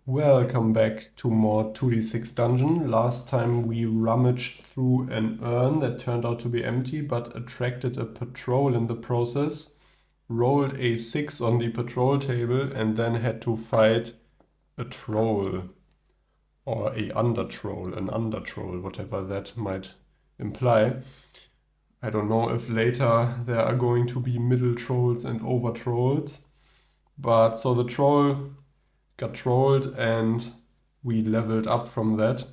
Welcome back to more 2d6 dungeon. Last time we rummaged through an urn that turned out to be empty but attracted a patrol in the process, rolled a 6 on the patrol table and then had to fight a troll or an under troll, whatever that might imply. I don't know if later there are going to be middle trolls and over trolls, but so the troll got trolled and we leveled up from that.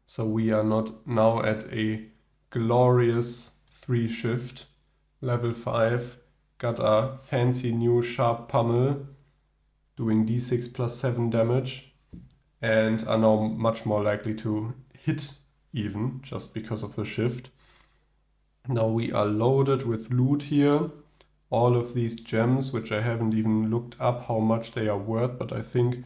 So we are not now at a glorious 3 shift, level 5, got a fancy new sharp pummel doing d6 plus 7 damage and are now much more likely to hit even just because of the shift. Now we are loaded with loot here. All of these gems, which I haven't even looked up how much they are worth, but I think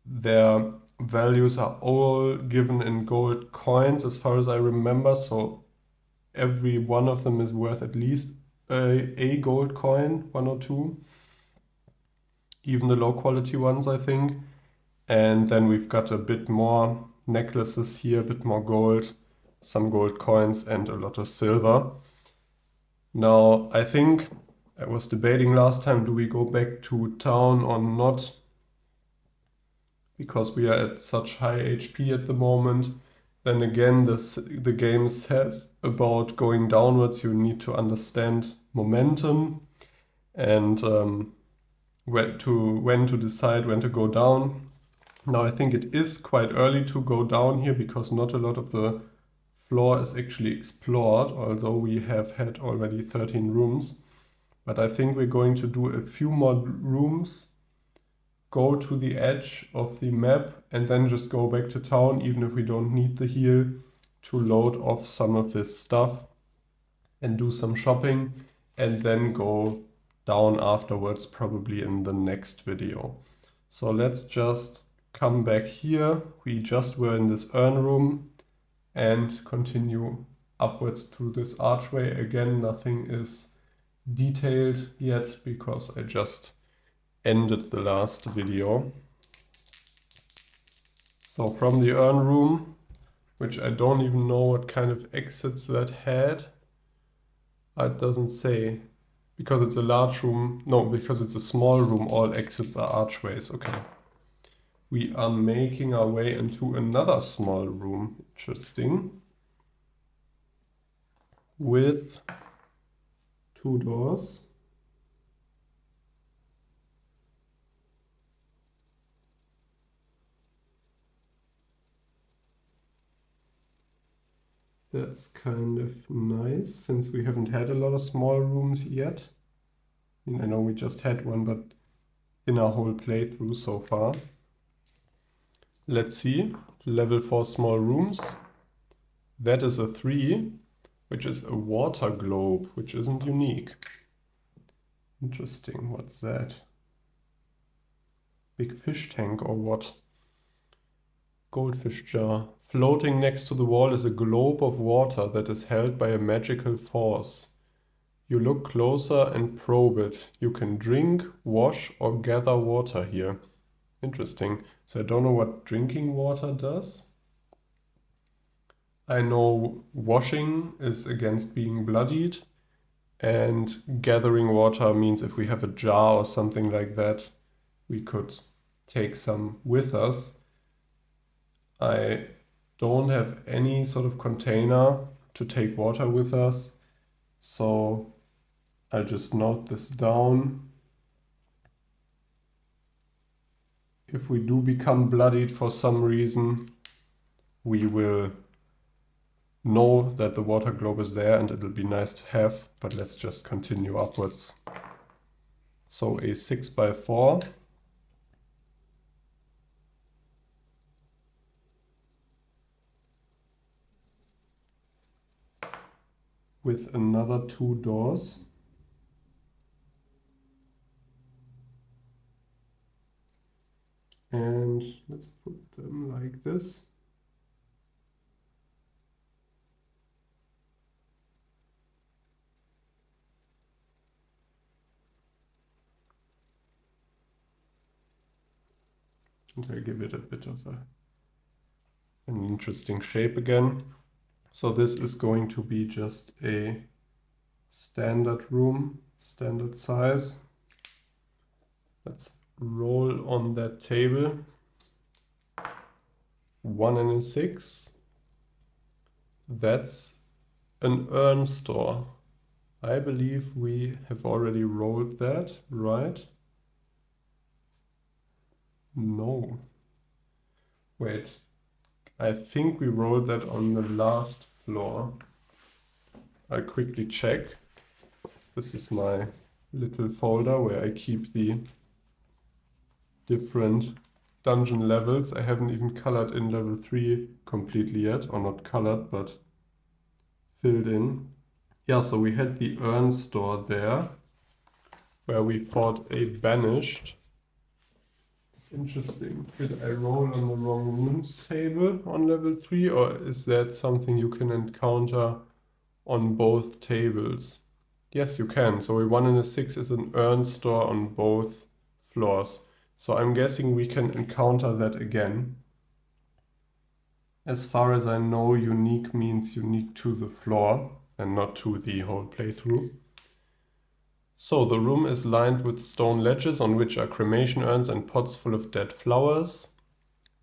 their values are all given in gold coins as far as I remember, so every one of them is worth at least a gold coin, 1 or 2. Even the low quality ones, I think. And then we've got a bit more necklaces here, a bit more gold, some gold coins and a lot of silver. Now, I think I was debating last time, do we go back to town or not? Because we are at such high HP at the moment. Then again, the game says about going downwards, you need to understand momentum and when to decide when to go down. Now I think it is quite early to go down here because not a lot of the floor is actually explored, although we have had already 13 rooms. But I think we're going to do a few more rooms, go to the edge of the map and then just go back to town, even if we don't need the heal, to load off some of this stuff and do some shopping and then go down afterwards, probably in the next video. So let's just come back here. We just were in this urn room and continue upwards through this archway. Again, nothing is detailed yet because I just ended the last video. So from the urn room, which I don't even know what kind of exits that had, it doesn't say. Because it's a large room, no, because it's a small room, all exits are archways. Okay. We are making our way into another small room. Interesting. With 2 doors. That's kind of nice, since we haven't had a lot of small rooms yet. I mean, I know we just had one, but in our whole playthrough so far. Let's see. Level 4 small rooms. That is a 3, which is a water globe, which isn't unique. Interesting. What's that? Big fish tank or what? Goldfish jar. Floating next to the wall is a globe of water that is held by a magical force. You look closer and probe it. You can drink, wash, or gather water here. Interesting. So I don't know what drinking water does. I know washing is against being bloodied, and gathering water means if we have a jar or something like that, we could take some with us. I don't have any sort of container to take water with us, so I'll just note this down. If we do become bloodied for some reason, we will know that the water globe is there and it'll be nice to have, but let's just continue upwards. So a 6x4. With another 2 doors. And let's put them like this. and I give it a bit of an interesting shape again. So this is going to be just a standard room, standard size. Let's roll on that table. 1 and a 6. That's an urn store. I believe we have already rolled that, right? No. Wait, I think we rolled that on the last floor. I'll quickly check. This is my little folder where I keep the different dungeon levels. I haven't even colored in level 3 completely yet, or not colored, but filled in. Yeah, so we had the urn store there, where we fought a banished. Interesting. Did I roll on the wrong rooms table on level 3, or is that something you can encounter on both tables? Yes, you can. So a 1 and a 6 is an urn store on both floors. So I'm guessing we can encounter that again. As far as I know, unique means unique to the floor and not to the whole playthrough. So the room is lined with stone ledges on which are cremation urns and pots full of dead flowers.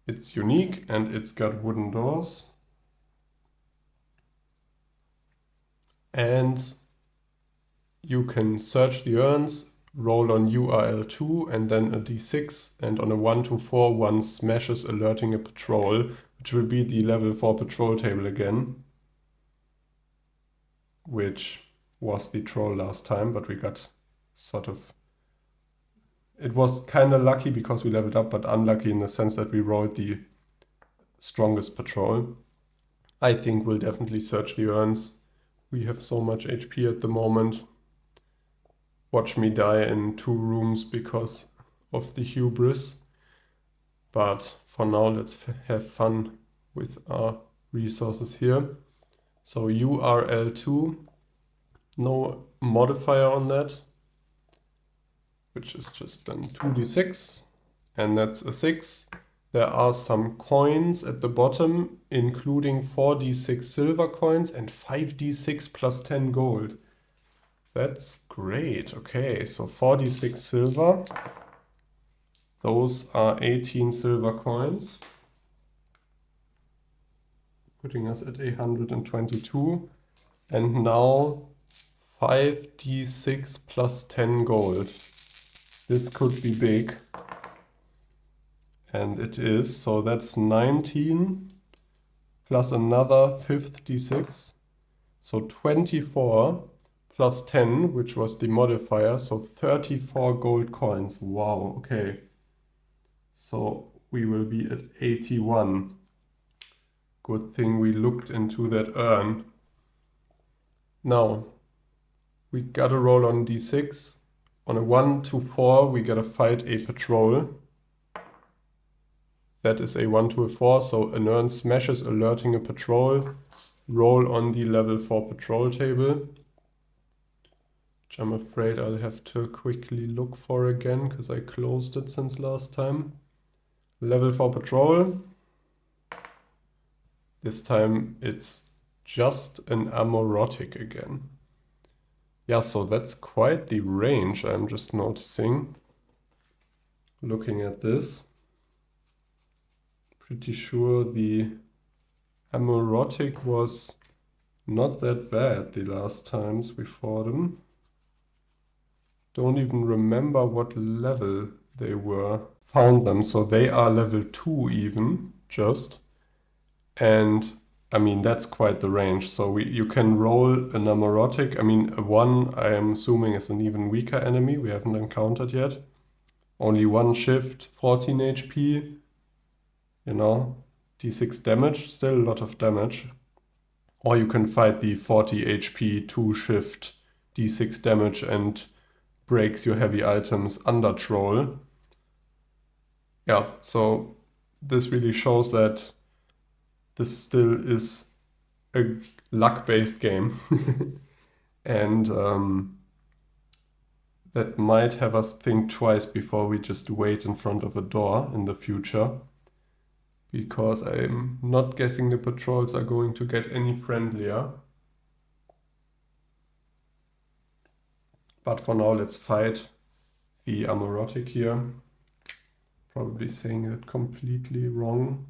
It's unique and it's got wooden doors. And you can search the urns, roll on URL2 and then a d6, and on a 1 to 4 one smashes, alerting a patrol, which will be the level 4 patrol table again, which was the troll last time, but we got sort of... It was kind of lucky because we leveled up, but unlucky in the sense that we rolled the strongest patrol. I think we'll definitely search the urns. We have so much HP at the moment. Watch me die in 2 rooms because of the hubris. But for now, let's have fun with our resources here. So URL2, no modifier on that, which is just then 2d6, and that's a 6. There are some coins at the bottom, including 4d6 silver coins and 5d6 plus 10 gold. That's great. Okay, so 4d6 silver. Those are 18 silver coins, putting us at 122. And now 5d6 plus 10 gold. This could be big. And it is. So that's 19 plus another 5th d6. So 24 plus 10, which was the modifier. So 34 gold coins. Wow, okay. So we will be at 81. Good thing we looked into that urn. Now, we gotta roll on d6. On a 1 to 4, we gotta fight a patrol. That is a 1 to a 4, so an urn smashes, alerting a patrol. Roll on the level 4 patrol table, which I'm afraid I'll have to quickly look for again, because I closed it since last time. Level 4 patrol. This time it's just an amorotic again. Yeah, so that's quite the range, I'm just noticing. Looking at this. Pretty sure the amorotic was not that bad the last times we fought them. Don't even remember what level they were. Found them, so they are level 2 even, just. And I mean, that's quite the range. So you can roll an amorotic. I mean, a 1 I am assuming is an even weaker enemy we haven't encountered yet. Only 1 shift, 14 HP. You know, d6 damage, still a lot of damage. Or you can fight the 40 HP 2 shift d6 damage and breaks your heavy items under troll. Yeah, so this really shows that this still is a luck-based game. And that might have us think twice before we just wait in front of a door in the future. Because I'm not guessing the patrols are going to get any friendlier. But for now, let's fight the Amorotic here. Probably saying it completely wrong.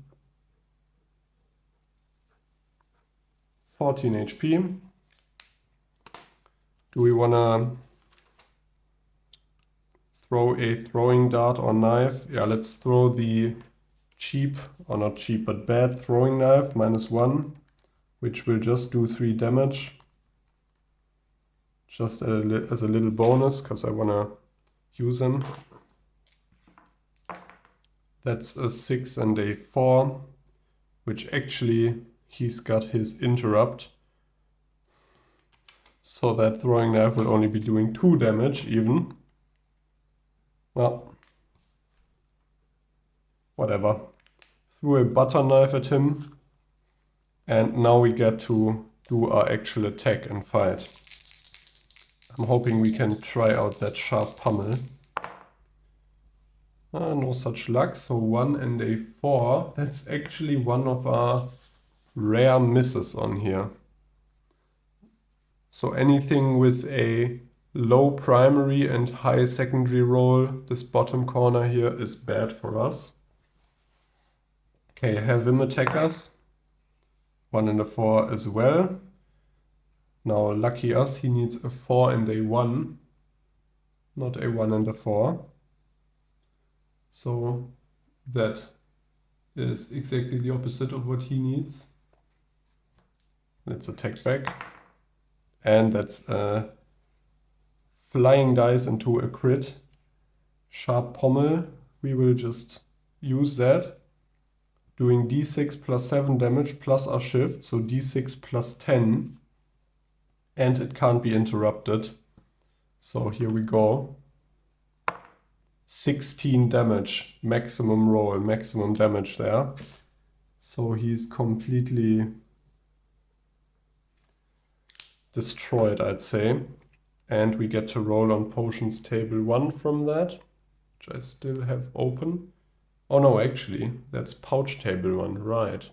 14 HP. Do we want to throw a throwing dart or knife? Yeah, let's throw the cheap, or not cheap, but bad throwing knife, -1, which will just do 3 damage. Just as a little bonus, because I want to use him. That's a 6 and a 4, which actually he's got his interrupt. So that throwing knife will only be doing 2 damage even. Well, whatever. Threw a butter knife at him. And now we get to do our actual attack and fight. I'm hoping we can try out that sharp pummel. No such luck, so 1 and a 4. That's actually one of our rare misses on here. So anything with a low primary and high secondary roll, this bottom corner here is bad for us. Okay, have him attack us. 1 and a 4 as well. Now, lucky us, he needs a 4 and a 1, not a 1 and a 4. So that is exactly the opposite of what he needs. Let's attack back. And that's a flying dice into a crit. Sharp pommel, we will just use that. Doing d6 plus 7 damage plus our shift, so d6 plus 10. And it can't be interrupted. So here we go. 16 damage, maximum roll, maximum damage there. So he's completely destroyed, I'd say. And we get to roll on potions table 1 from that, which I still have open. Oh no, actually, that's pouch table 1, right.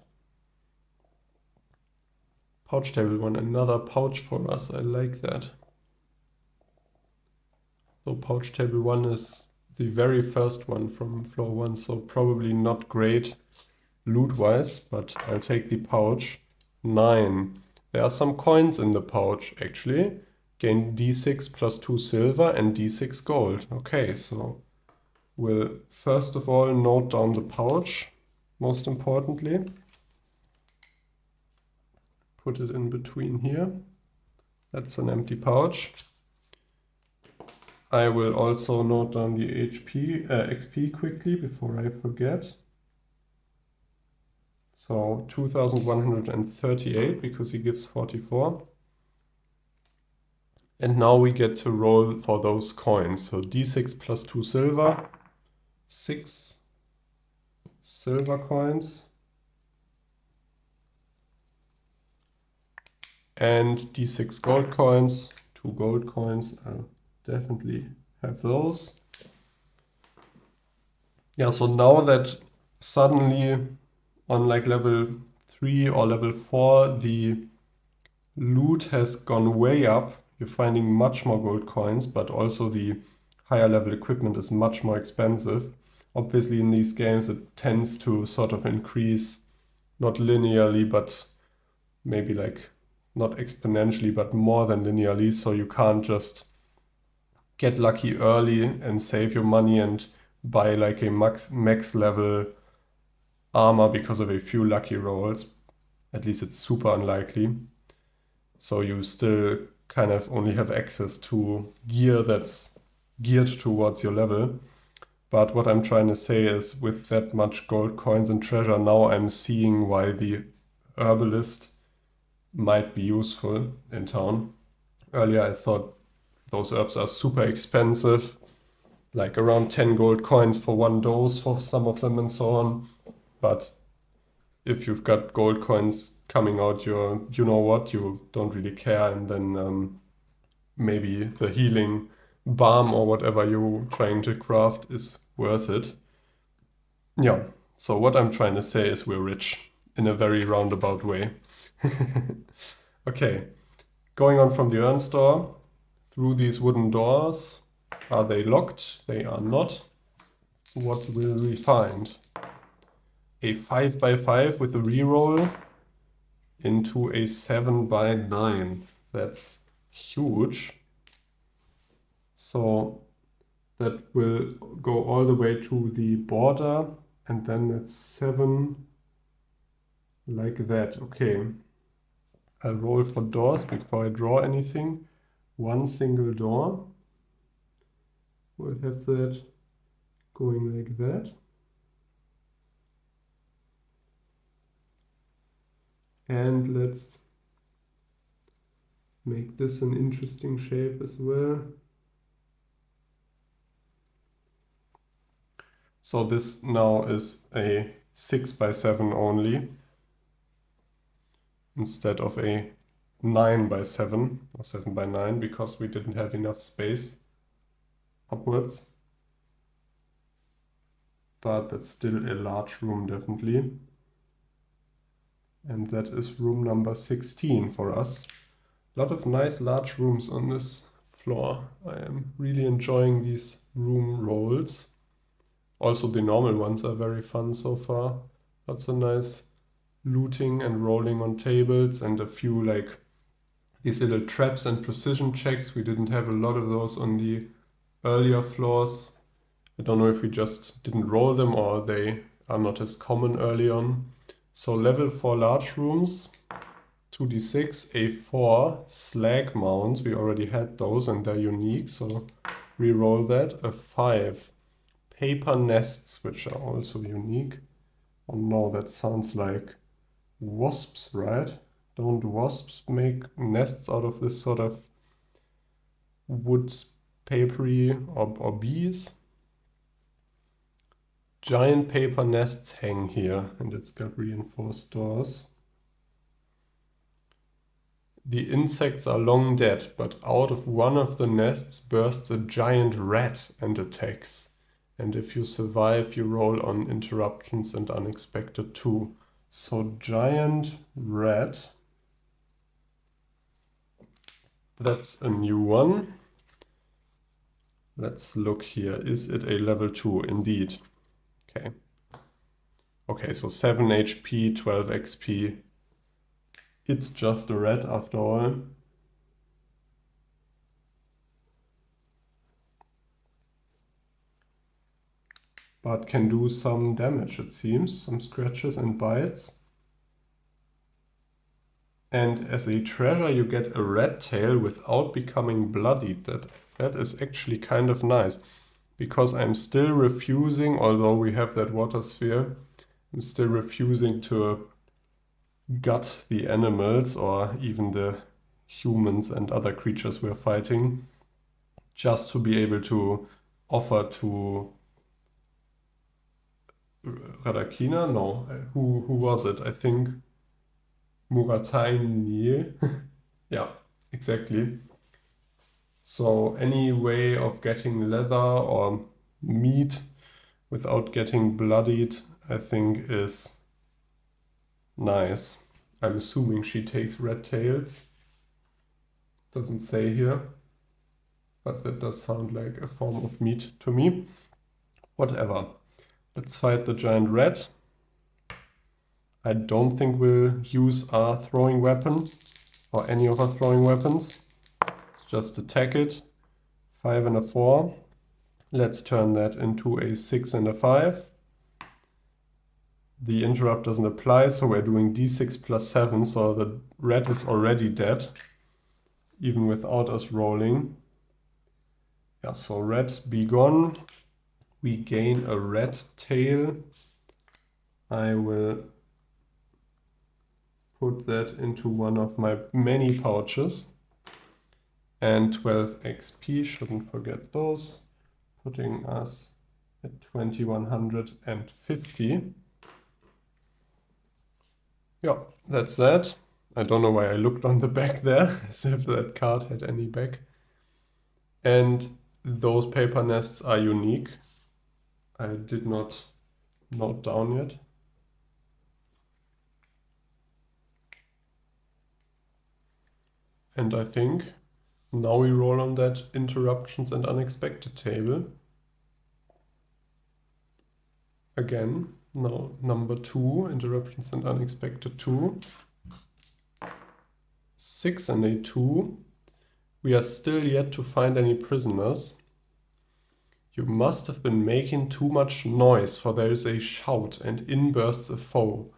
Pouch table 1, another pouch for us, I like that. So pouch table 1 is the very first one from floor 1, so probably not great loot-wise, but I'll take the pouch. 9. There are some coins in the pouch, actually. Gain d6 plus 2 silver and d6 gold. Okay, so we'll first of all note down the pouch, most importantly. Put it in between here. That's an empty pouch. I will also note down the XP quickly before I forget. So 2138 because he gives 44. And now we get to roll for those coins. So d6 plus 2 silver, 6 silver coins. And d6 gold coins, 2 gold coins. I'll definitely have those. Yeah, so now that suddenly on like level 3 or level 4, the loot has gone way up. You're finding much more gold coins, but also the higher level equipment is much more expensive. Obviously in these games it tends to sort of increase, not linearly, but maybe like not exponentially, but more than linearly. So you can't just get lucky early and save your money and buy like a max level armor because of a few lucky rolls. At least it's super unlikely. So you still kind of only have access to gear that's geared towards your level. But what I'm trying to say is with that much gold coins and treasure, now I'm seeing why the herbalist might be useful in town. Earlier I thought those herbs are super expensive, like around 10 gold coins for 1 dose for some of them and so on. But if you've got gold coins coming out, you know what, you don't really care, and then maybe the healing balm or whatever you're trying to craft is worth it. Yeah, so what I'm trying to say is we're rich in a very roundabout way. Okay, going on from the urn store through these wooden doors. Are they locked? They are not. What will we find? A 5x5 with a reroll into a 7x9. That's huge. So that will go all the way to the border, and then that's 7 like that. Okay. I'll roll for doors before I draw anything. One single door. We'll have that going like that. And let's make this an interesting shape as well. So this now is a 6x7 only, instead of a 9x7 or 7x9, because we didn't have enough space upwards. But that's still a large room, definitely. And that is room number 16 for us. A lot of nice large rooms on this floor. I am really enjoying these room rolls. Also the normal ones are very fun so far. Lots of nice looting and rolling on tables, and a few like these little traps and precision checks. We didn't have a lot of those on the earlier floors. I don't know if we just didn't roll them or they are not as common early on. So level 4 large rooms, 2d6, a4 slag mounts. We already had those and they're unique, so re-roll that. A 5 paper nests, which are also unique. Oh no, that sounds like wasps, right? Don't wasps make nests out of this sort of wood papery or bees? Giant paper nests hang here, and it's got reinforced doors. The insects are long dead, but out of one of the nests bursts a giant rat and attacks. And if you survive, you roll on interruptions and unexpected too. So giant rat. That's a new one. Let's look here. Is it a level 2? Indeed. Okay. Okay, so 7 HP, 12 XP. It's just a rat after all. But can do some damage, it seems. Some scratches and bites. And as a treasure, you get a rat tail without becoming bloodied. That is actually kind of nice. Because I'm still refusing, although we have that water sphere, I'm still refusing to gut the animals or even the humans and other creatures we're fighting, just to be able to offer to Radakina? No, who was it? I think Muratai. Yeah, exactly. So any way of getting leather or meat without getting bloodied, I think is nice. I'm assuming she takes red tails. Doesn't say here, but that does sound like a form of meat to me. Whatever. Let's fight the giant rat. I don't think we'll use our throwing weapon or any of our throwing weapons. Let's just attack it. 5 and a 4. Let's turn that into a 6 and a 5. The interrupt doesn't apply, so we're doing d6 plus 7, so the rat is already dead, even without us rolling. Yeah, so rat be gone. We gain a rat tail. I will put that into one of my many pouches. And 12 XP, shouldn't forget those, putting us at 2150. Yeah, that's that. I don't know why I looked on the back there, as if that card had any back. And those paper nests are unique. I did not note down yet. And I think now we roll on that interruptions and unexpected table. Again, now number 2, interruptions and unexpected 2. 6 and a 2. We are still yet to find any prisoners. You must have been making too much noise, for there is a shout and in bursts a foe.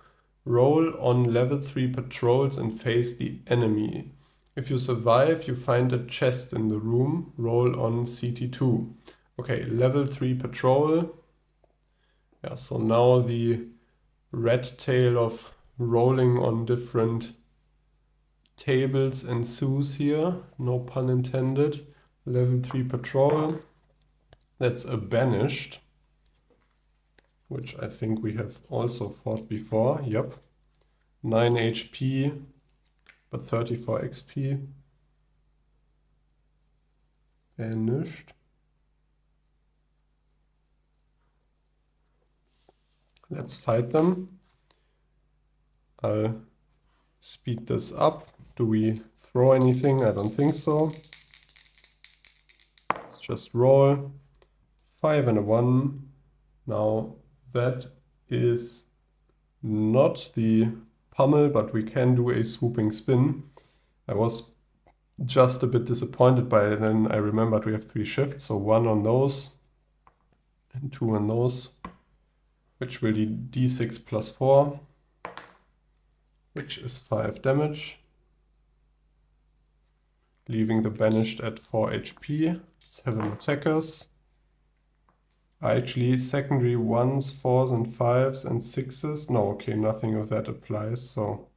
Roll on level 3 patrols and face the enemy. If you survive, you find a chest in the room. Roll on CT2. Okay, level 3 patrol. Yeah, so now the rat tail of rolling on different tables ensues here. No pun intended. Level 3 patrol. That's a banished, which I think we have also fought before. Yep. 9 HP, but 34 XP. Banished. Let's fight them. I'll speed this up. Do we throw anything? I don't think so. Let's just roll. 5 and a 1. Now that is not the pummel, but we can do a swooping spin. I was just a bit disappointed by it, and I remembered we have 3 shifts, so 1 on those and 2 on those, which will be d6 plus 4, which is 5 damage, leaving the banished at 4 HP, 7 attackers. Actually, secondary 1s, 4s and 5s and 6s. No, okay, nothing of that applies, so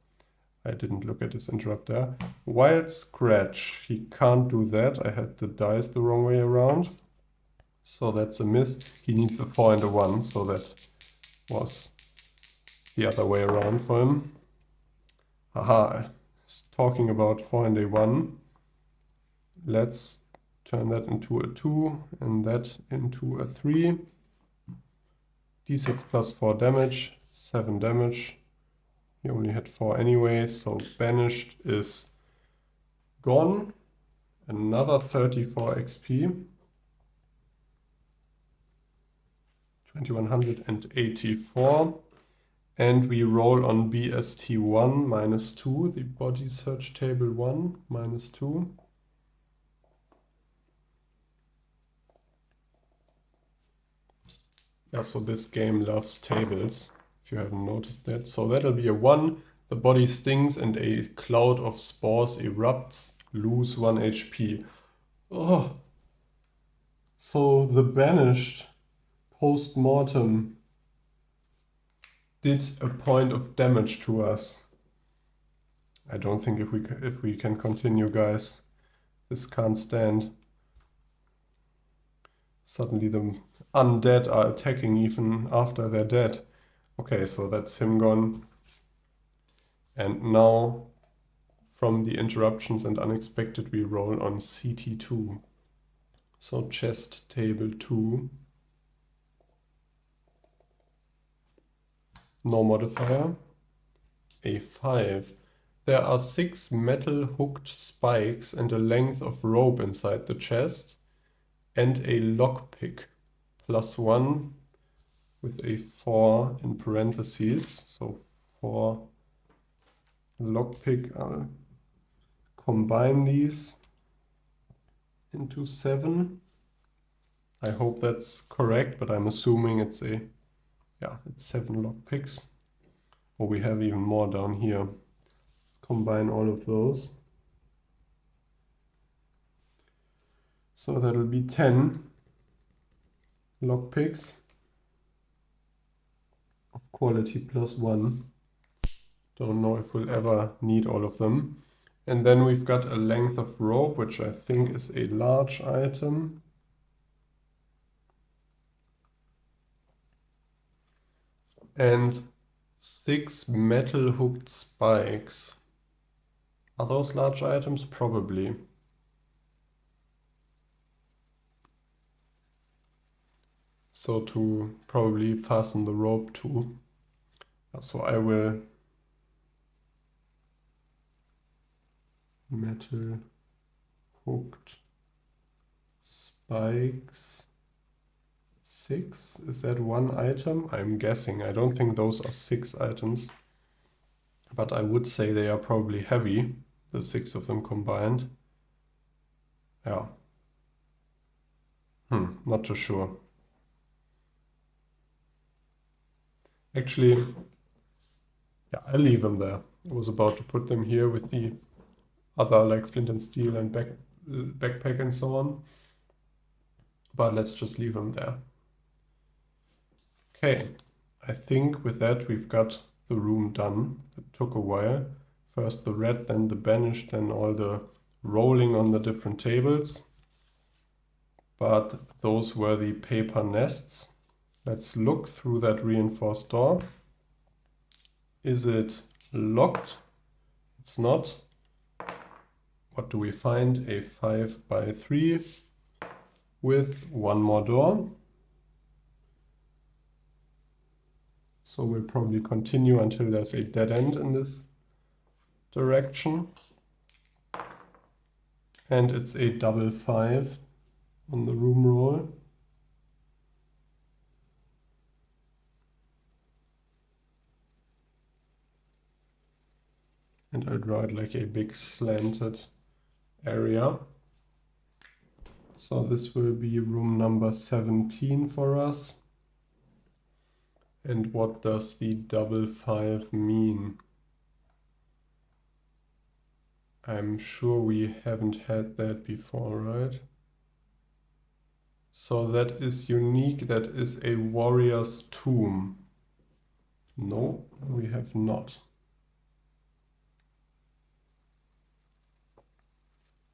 I didn't look at this interrupt there. Wild Scratch, he can't do that. I had the dice the wrong way around. So that's a miss. He needs a 4 and a 1, so that was the other way around for him. Haha, talking about 4 and a 1. Let's turn that into a 2 and that into a 3. d6 plus 4 damage, 7 damage. He only had 4 anyway, so banished is gone. Another 34 XP. 2184. And we roll on BST1 minus 2, the body search table 1 minus 2. Yeah, so this game loves tables, if you haven't noticed that. So that'll be a 1, the body stings and a cloud of spores erupts, lose 1 HP. Oh, so the banished post-mortem did a point of damage to us. I don't think if we can continue, guys. This can't stand. Suddenly the undead are attacking even after they're dead. Okay, so that's him gone. And now, from the interruptions and unexpected, we roll on CT2. So chest table 2. No modifier. A 5. There are 6 metal hooked spikes and a length of rope inside the chest. And a lockpick. +1 with a 4 in parentheses. So 4 lockpick. I'll combine these into 7. I hope that's correct, but I'm assuming it's it's 7 lockpicks. Or we have even more down here. Let's combine all of those. So that'll be 10 lockpicks of quality +1. Don't know if we'll ever need all of them. And then we've got a length of rope, which I think is a large item. And 6 metal hooked spikes. Are those large items? Probably. So to probably fasten the rope to. So I will metal hooked spikes 6. Is that one item? I'm guessing. I don't think those are 6 items. But I would say they are probably heavy, the 6 of them combined. Yeah. Not too sure. Actually, yeah, I'll leave them there. I was about to put them here with the other like flint and steel and backpack and so on. But let's just leave them there. Okay, I think with that we've got the room done. It took a while. First the red, then the banished, then all the rolling on the different tables. But those were the paper nests. Let's look through that reinforced door. Is it locked? It's not. What do we find? A 5x3 with one more door. So we'll probably continue until there's a dead end in this direction. And it's a double 5 on the room roll. And I'll draw it like a big slanted area. So this will be room number 17 for us. And what does the double 5 mean? I'm sure we haven't had that before, right? So that is unique. That is a warrior's tomb. No, we have not.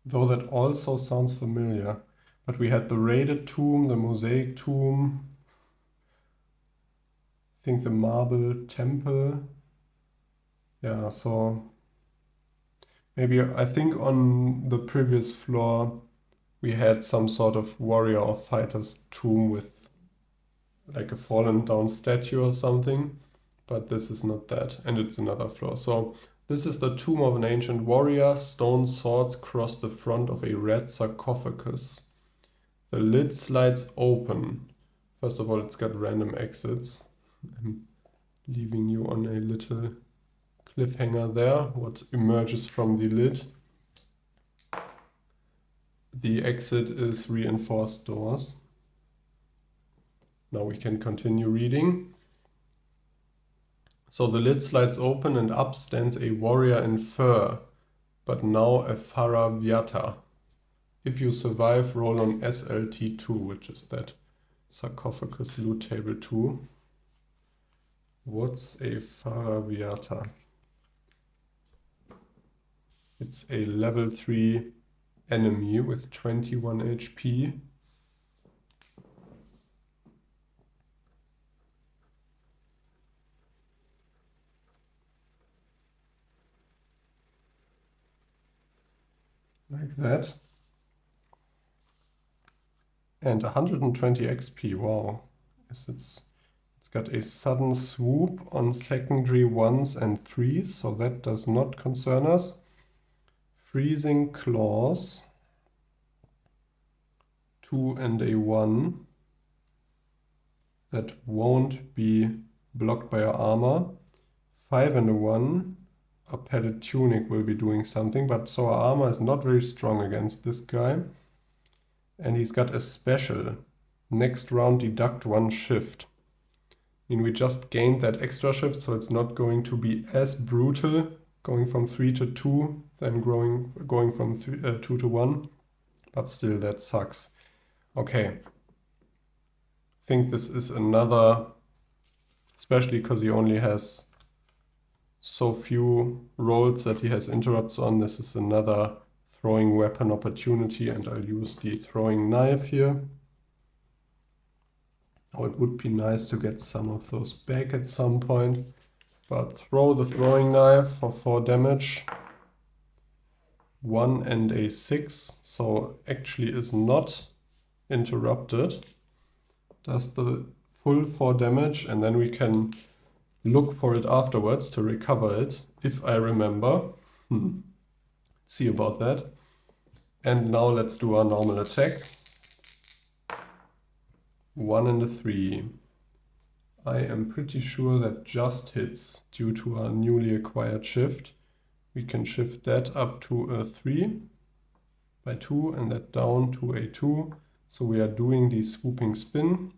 Though that also sounds familiar. But we had the raided tomb, the mosaic tomb, I think the marble temple. Yeah, so maybe I think on the previous floor we had some sort of warrior or fighter's tomb with like a fallen down statue or something. But this is not that, and it's another floor. So this is the tomb of an ancient warrior. Stone swords cross the front of a red sarcophagus. The lid slides open. First of all, it's got random exits. I'm leaving you on a little cliffhanger there. What emerges from the lid? The exit is reinforced doors. Now we can continue reading. So the lid slides open and up stands a warrior in fur, but now a Faravyata. If you survive, roll on SLT2, which is that sarcophagus loot table 2. What's a Faravyata? It's a level 3 enemy with 21 HP. Like that. And 120 XP, wow. It's got a sudden swoop on secondary 1s and 3s, so that does not concern us. Freezing claws, 2 and a 1. That won't be blocked by our armor. 5 and a 1. A padded tunic will be doing something, but so our armor is not very strong against this guy. And he's got a special. Next round deduct 1 shift. I mean, we just gained that extra shift, so it's not going to be as brutal going from 3 to 2 than going from 2 to 1. But still, that sucks. Okay. I think this is another, especially because he only has so few rolls that he has interrupts on. This is another throwing weapon opportunity, and I'll use the throwing knife here. Oh, it would be nice to get some of those back at some point, but throw the throwing knife for 4 damage. 1 and a 6, so actually is not interrupted. does the full 4 damage, and then we can look for it afterwards to recover it, if I remember. Let's see about that. And now let's do our normal attack. 1 and a 3. I am pretty sure that just hits due to our newly acquired shift. We can shift that up to a 3 by 2 and that down to a 2. So we are doing the swooping spin.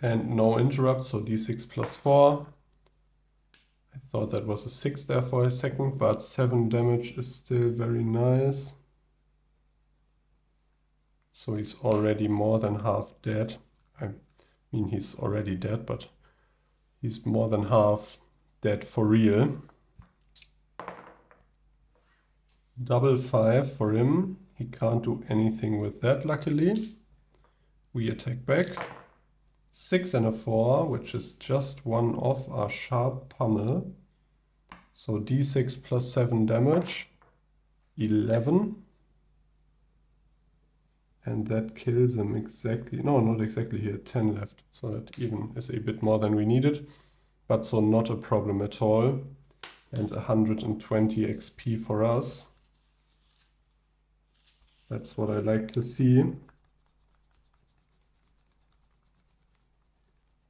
And no interrupt, so d6 plus 4. I thought that was a 6 there for a second, but 7 damage is still very nice. So he's already more than half dead. I mean, he's already dead, but he's more than half dead for real. Double 5 for him. He can't do anything with that, luckily. We attack back. 6 and a 4, which is just one off our sharp pummel. So d6 plus 7 damage. 11. And that kills him exactly. No, not exactly here. 10 left. So that even is a bit more than we needed. But so not a problem at all. And 120 XP for us. That's what I like to see.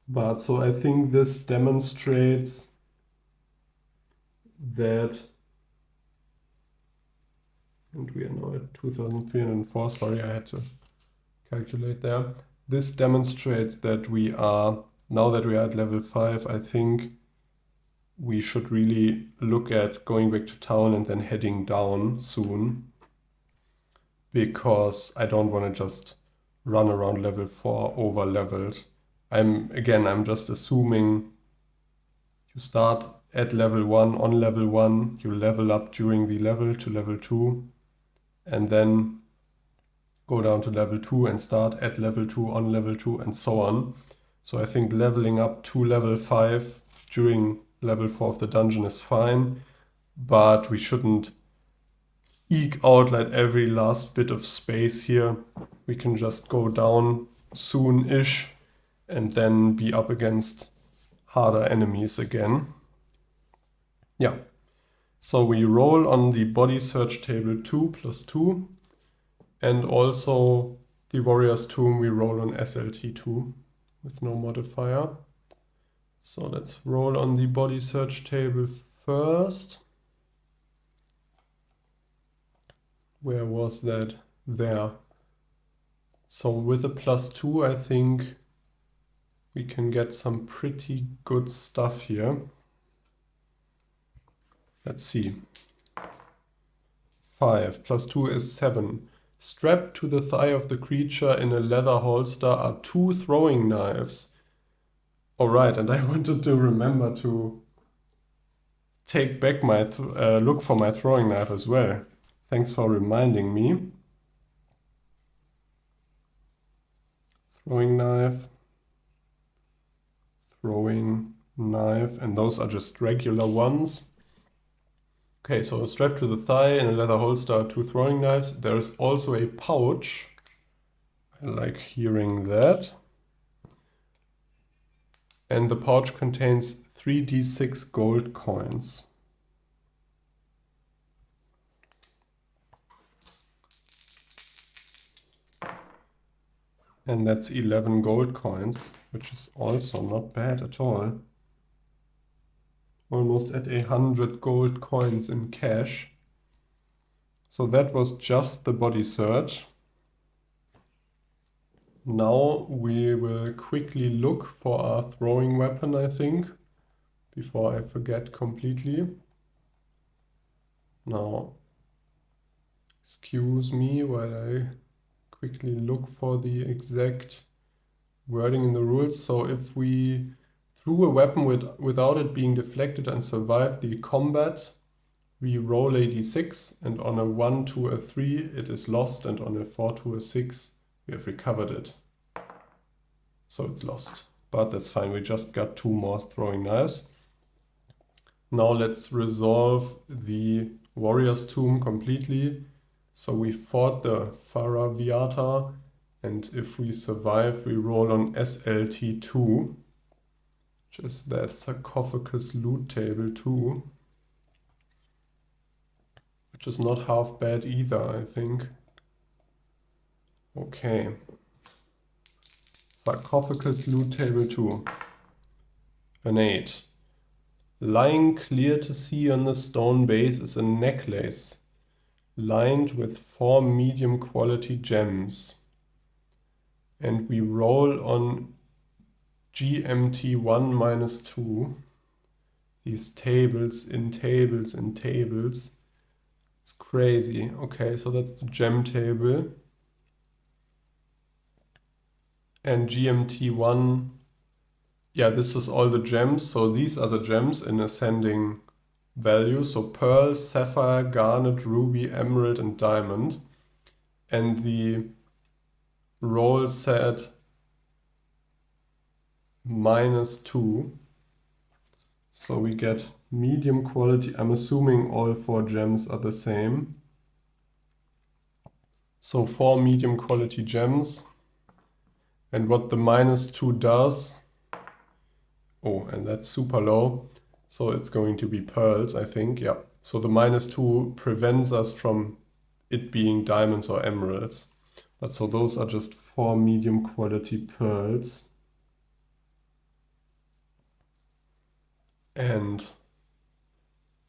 But so I think this demonstrates that, and we are now at 2,304, sorry, I had to calculate there. This demonstrates that we are, now that we are at level 5, I think we should really look at going back to town and then heading down soon. Because I don't want to just run around level 4 over leveled. I'm just assuming you start at level 1 on level 1, you level up during the level to level 2, and then go down to level 2 and start at level 2 on level 2 and so on. So I think leveling up to level 5 during level 4 of the dungeon is fine, but we shouldn't eke out like every last bit of space here. We can just go down soon-ish and then be up against harder enemies again. Yeah, so we roll on the body search table 2 plus 2, and also the warrior's tomb we roll on SLT2 with no modifier. So let's roll on the body search table first. Where was that? There. So with a plus 2, I think we can get some pretty good stuff here. Let's see. 5 plus 2 is 7. Strapped to the thigh of the creature in a leather holster are 2 throwing knives. Alright, and I wanted to remember to take back my look for my throwing knife as well. Thanks for reminding me. Throwing knife, and those are just regular ones. Okay, so strapped to the thigh in a leather holster are 2 throwing knives. There is also a pouch. I like hearing that. And the pouch contains 3d6 gold coins. And that's 11 gold coins, which is also not bad at all. Almost at 100 gold coins in cash. So that was just the body search. Now we will quickly look for our throwing weapon, I think, before I forget completely. Now, excuse me while I quickly look for the exact wording in the rules. So if we threw a weapon without it being deflected and survived the combat, we roll a d6, and on a 1 to a 3 it is lost, and on a 4 to a 6 we have recovered it. So it's lost, but that's fine. We just got 2 more throwing knives. Now let's resolve the warrior's tomb completely. So we fought the Faraviata And if we survive, we roll on SLT2, which is that sarcophagus loot table too, which is not half bad either, I think. Okay. Sarcophagus loot table 2. An 8. Lying clear to see on the stone base is a necklace lined with 4 medium quality gems. And we roll on GMT1 minus 2. These tables in tables in tables. It's crazy. Okay, so that's the gem table. And GMT1, yeah, this is all the gems. So these are the gems in ascending value. So pearl, sapphire, garnet, ruby, emerald, and diamond. And the roll said -2. So we get medium quality. I'm assuming all 4 gems are the same. So 4 medium quality gems. And what the -2 does, oh, and that's super low. So it's going to be pearls, I think, yeah. So the -2 prevents us from it being diamonds or emeralds. But so those are just 4 medium quality pearls. And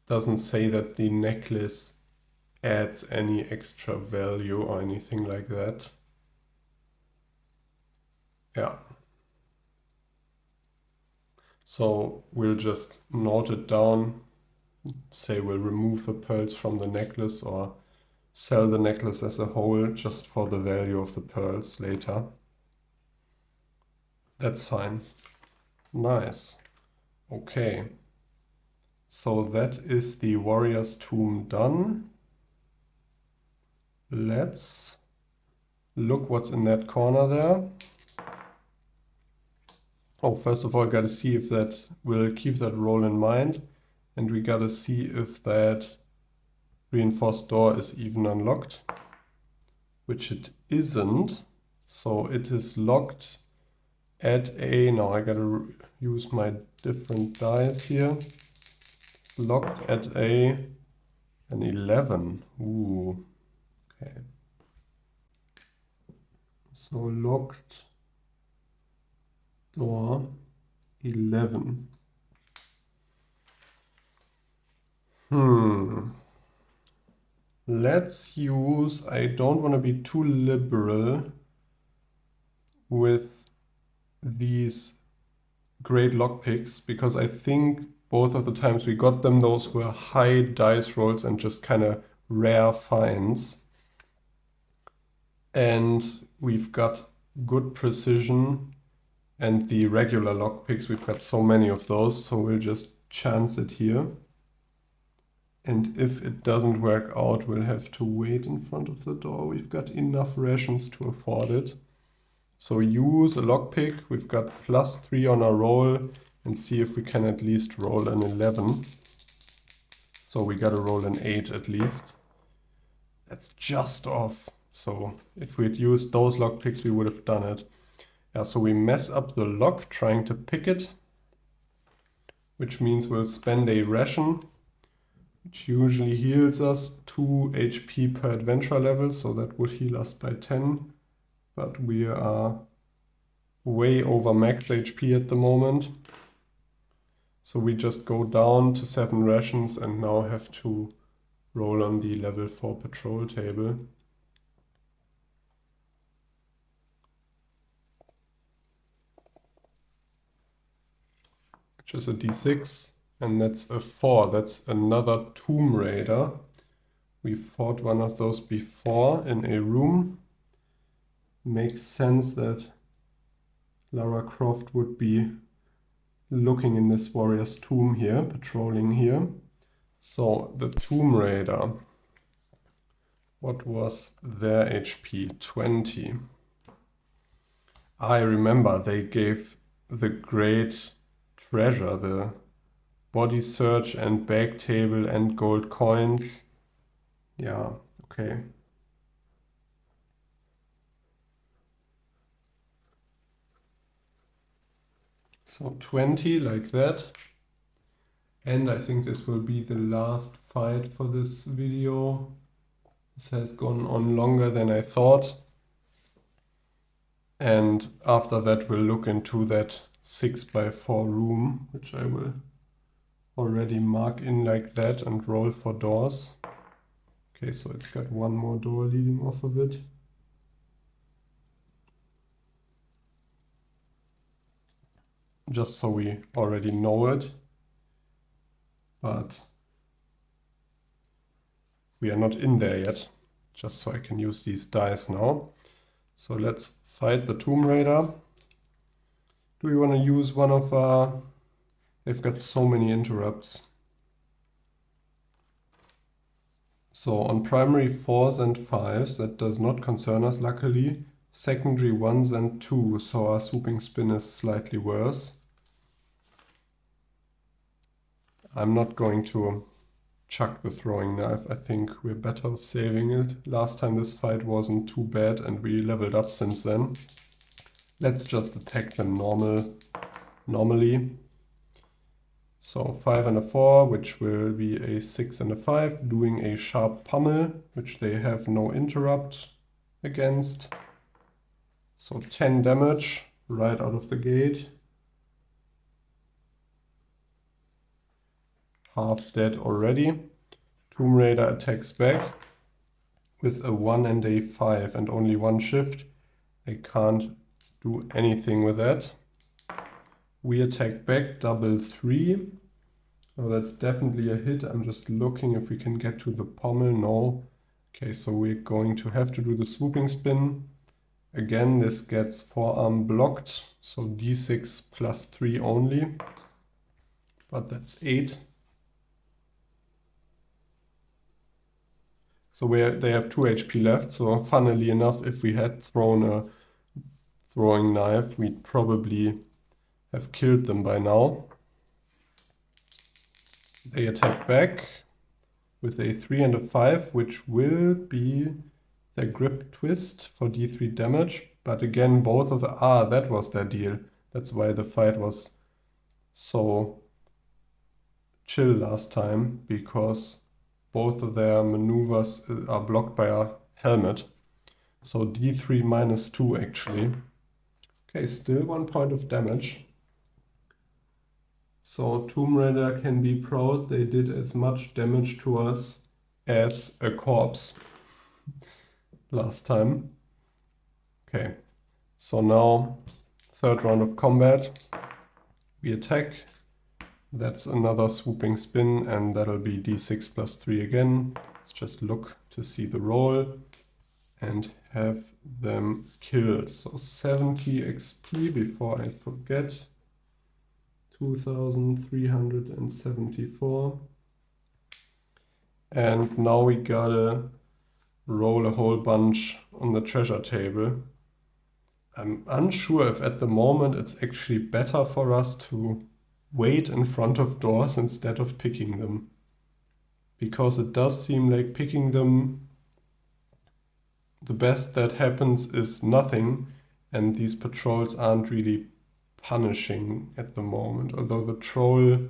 doesn't say that the necklace adds any extra value or anything like that. Yeah. So we'll just note it down, say we'll remove the pearls from the necklace or sell the necklace as a whole just for the value of the pearls later. That's fine. Nice. Okay. So that is the warrior's tomb done. Let's look what's in that corner there. Oh, first of all, gotta see if that will keep that roll in mind. And we gotta see if that reinforced door is even unlocked, which it isn't. So it is locked at a, now I gotta use my different dice here. It's locked at an 11. Ooh, okay. So locked door 11. Let's use, I don't want to be too liberal with these great lockpicks because I think both of the times we got them, those were high dice rolls and just kind of rare finds. And we've got good precision, and the regular lockpicks, we've got so many of those, so we'll just chance it here. And if it doesn't work out, we'll have to wait in front of the door. We've got enough rations to afford it. So use a lockpick. We've got +3 on our roll and see if we can at least roll an 11. So we gotta roll an 8 at least. That's just off. So if we'd used those lockpicks, we would have done it. Yeah, so we mess up the lock trying to pick it, which means we'll spend a ration, which usually heals us 2 HP per adventure level, so that would heal us by 10. But we are way over max HP at the moment. So we just go down to 7 rations and now have to roll on the level 4 patrol table. Which is a D6, and that's a 4. That's another Tomb Raider. We fought one of those before in a room. Makes sense that Lara Croft would be looking in this warrior's tomb here, patrolling here. So the Tomb Raider, what was their HP? 20. I remember they gave the great treasure, the body search and bag table and gold coins. Yeah, okay. So 20 like that. And I think this will be the last fight for this video. This has gone on longer than I thought. And after that we'll look into that 6x4 room, which I will already mark in like that and roll for doors. Okay, so it's got one more door leading off of it. Just so we already know it. But we are not in there yet, just so I can use these dice now. So let's fight the Tomb Raider. Do we want to use one of they've got so many interrupts. So on primary 4s and 5s, that does not concern us luckily. Secondary 1s and 2, so our swooping spin is slightly worse. I'm not going to chuck the throwing knife. I think we're better off saving it. Last time this fight wasn't too bad and we leveled up since then. Let's just attack them normally. So 5 and a 4, which will be a 6 and a 5, doing a sharp pummel, which they have no interrupt against. So 10 damage right out of the gate. Half dead already. Tomb Raider attacks back with a 1 and a 5 and only 1 shift. They can't do anything with that. We attack back, double 3. Oh, that's definitely a hit. I'm just looking if we can get to the pommel. No. Okay, so we're going to have to do the swooping spin. Again, this gets forearm blocked, so d6 plus 3 only. But that's 8. So they have 2 HP left, so funnily enough, if we had thrown a throwing knife, we'd probably have killed them by now. They attack back with a 3 and a 5, which will be their grip twist for d3 damage. But again, both of the... Ah, that was their deal. That's why the fight was so chill last time, because both of their maneuvers are blocked by a helmet. So d3 minus 2 actually. Okay, still 1 point of damage. So Tomb Raider can be proud, they did as much damage to us as a corpse last time. Okay, so now third round of combat. We attack. That's another swooping spin and that'll be d6 plus 3 again. Let's just look to see the roll and have them killed. So 70 XP before I forget. 2374. And now we gotta roll a whole bunch on the treasure table. I'm unsure if at the moment it's actually better for us to wait in front of doors instead of picking them. Because it does seem like picking them, the best that happens is nothing, and these patrols aren't really punishing at the moment. Although the troll,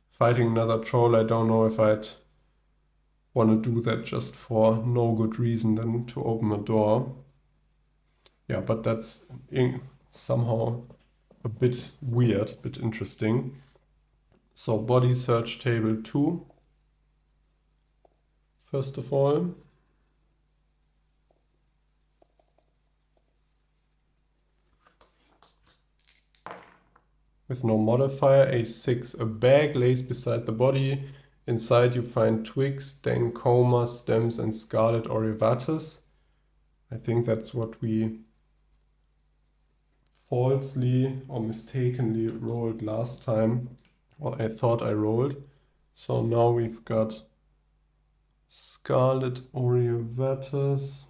fighting another troll, I don't know if I'd want to do that just for no good reason than to open a door. Yeah, but that's somehow a bit weird, a bit interesting. So body search table 2, first of all. With no modifier, a6, a bag lays beside the body. Inside you find twigs, dankoma, stems, and scarlet aureovatus. I think that's what we falsely or mistakenly rolled last time, or I thought I rolled. So now we've got scarlet aureovatus.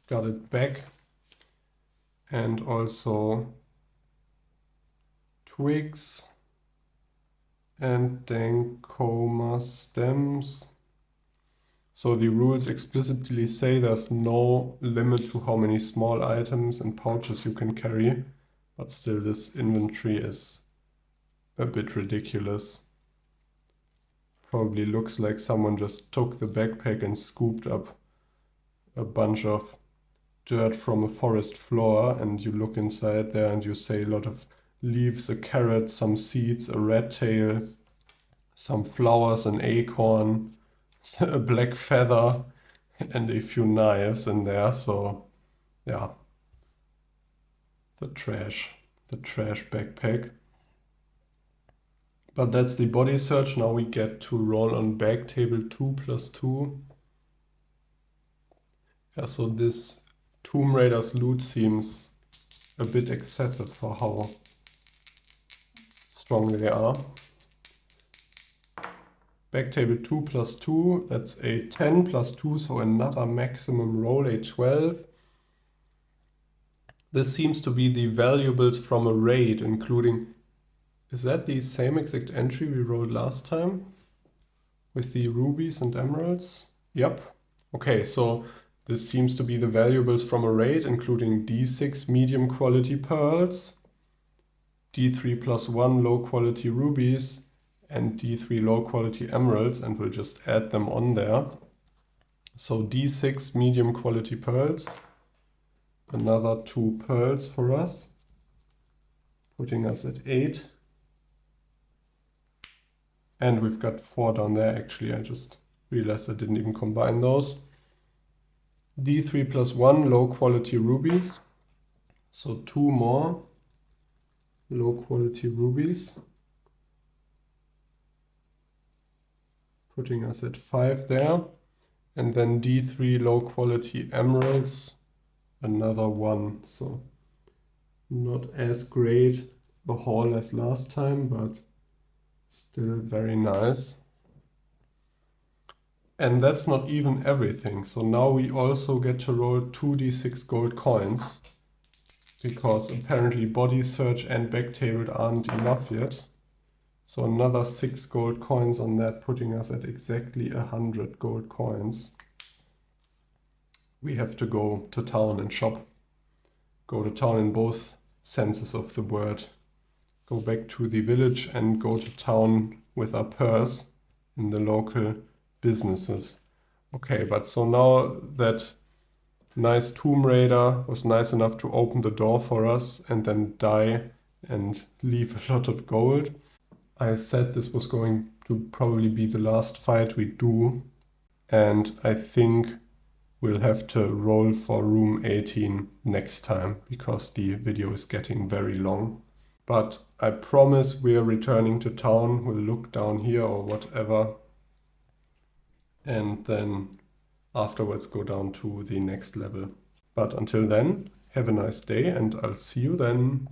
Got it back. And also twigs and dankoma stems. So the rules explicitly say there's no limit to how many small items and pouches you can carry, but still this inventory is a bit ridiculous. Probably looks like someone just took the backpack and scooped up a bunch of dirt from a forest floor, and you look inside there and you say a lot of leaves, a carrot, some seeds, a rat tail, some flowers, an acorn, a black feather, and a few knives in there. So yeah, the trash backpack. But that's the body search. Now we get to roll on bag table 2+2. Yeah, so this Tomb Raider's loot seems a bit excessive for how strong they are. Bag table 2+2, that's a 10+2, so another maximum roll, a 12. This seems to be the valuables from a raid, including... Is that the same exact entry we rolled last time? With the rubies and emeralds? Yep. Okay, so this seems to be the valuables from a raid, including D6 medium quality pearls, D3+1 low quality rubies, and D3 low quality emeralds, and we'll just add them on there. So D6 medium quality pearls, another 2 pearls for us, putting us at 8. And we've got 4 down there actually, I just realized I didn't even combine those. D3+1 low quality rubies, so 2 more low quality rubies, putting us at 5 there. And then D3 low quality emeralds, another 1. So not as great a haul as last time, but still very nice. And that's not even everything. So now we also get to roll 2d6 gold coins, because apparently body search and backtable aren't enough yet. So another 6 gold coins on that, putting us at exactly 100 gold coins. We have to go to town and shop. Go to town in both senses of the word. Go back to the village and go to town with our purse in the local businesses. Okay, but so now that nice Tomb Raider was nice enough to open the door for us and then die and leave a lot of gold, I said this was going to probably be the last fight we do, and I think we'll have to roll for room 18 next time because the video is getting very long. But I promise we're returning to town. We'll look down here or whatever, and then afterwards go down to the next level. But until then, have a nice day and I'll see you then.